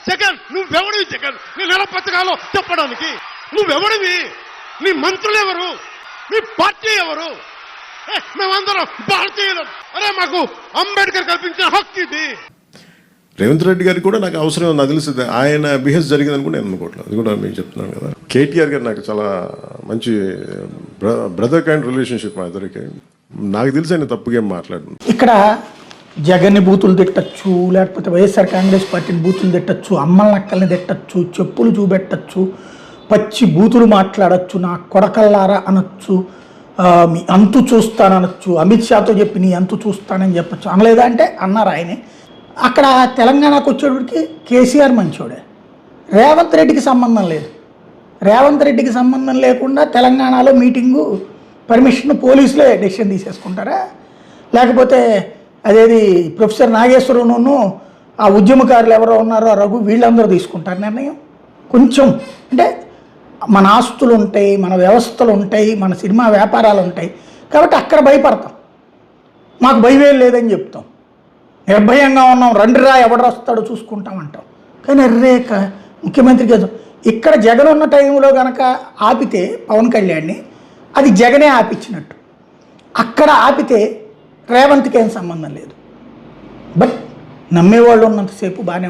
జగన్ నువ్వెవడివి? జగన్ నేను ఎలా బతకాలో చెప్పడానికి నువ్వెవడివి? నీ మంత్రులు ఎవరు? నీ పార్టీ ఎవరు? మేమందరం భారతీయులు. అరే మాకు అంబేద్కర్ కల్పించిన హక్కు ఇది. రేవంత్ రెడ్డి గారికి కూడా నాకు అవసరం నాకు తెలుస్తుంది. ఆయన బిహేవ్ జరిగిందని కూడా నేను అనుకోవట్లేదు. అది కూడా మీకు చెప్తున్నాను కదా. కేటీఆర్ గారు నాకు చాలా మంచి బ్రదర్ కైండ్ రిలేషన్షిప్ మా ఇద్దరికి. నాకు తెలిసి ఆయన తప్పుగా మాట్లాడు. ఇక్కడ జగన్ని బూతులు తిట్టచ్చు, లేకపోతే వైఎస్ఆర్ కాంగ్రెస్ పార్టీని బూతులు తిట్టచ్చు, అమ్మల నక్కల్ని తిట్టచ్చు, చెప్పులు చూపెట్టచ్చు, పచ్చి బూతులు మాట్లాడచ్చు, నా కొడకల్లారా అనొచ్చు, మీ అంతు చూస్తాననొచ్చు, అమిత్ షాతో చెప్పి నీ అంతు చూస్తానని చెప్పచ్చు. అనలేదా అంటే అన్నారు ఆయనే. అక్కడ తెలంగాణకు వచ్చేటప్పటికి కేసీఆర్ మంచోడే, రేవంత్ రెడ్డికి సంబంధం లేదు. రేవంత్ రెడ్డికి సంబంధం లేకుండా తెలంగాణలో మీటింగు పర్మిషన్ పోలీసులే డెసిషన్ తీసేసుకుంటారా? లేకపోతే అదేది ప్రొఫెసర్ నాగేశ్వరరావును ఆ ఉద్యమకారులు ఎవరో ఉన్నారో రఘు వీళ్ళందరూ తీసుకుంటారు నిర్ణయం? కొంచెం అంటే మన ఆస్తులు ఉంటాయి, మన వ్యవస్థలు ఉంటాయి, మన సినిమా వ్యాపారాలు ఉంటాయి కాబట్టి అక్కడ భయపడతాం. మాకు భయమే లేదని చెప్తాం, నిర్భయంగా ఉన్నాం, రండిరా ఎవడు వస్తాడో చూసుకుంటామంటాం. కానీ అర్రేక ముఖ్యమంత్రి కదా ఇక్కడ జగన్ ఉన్న టైంలో కనుక ఆపితే పవన్ కళ్యాణ్ని అది జగనే ఆపిచ్చినట్టు. అక్కడ ఆపితే రేవంత్కి ఏం సంబంధం లేదు. బట్ నమ్మేవాళ్ళు ఉన్నంతసేపు బాగానే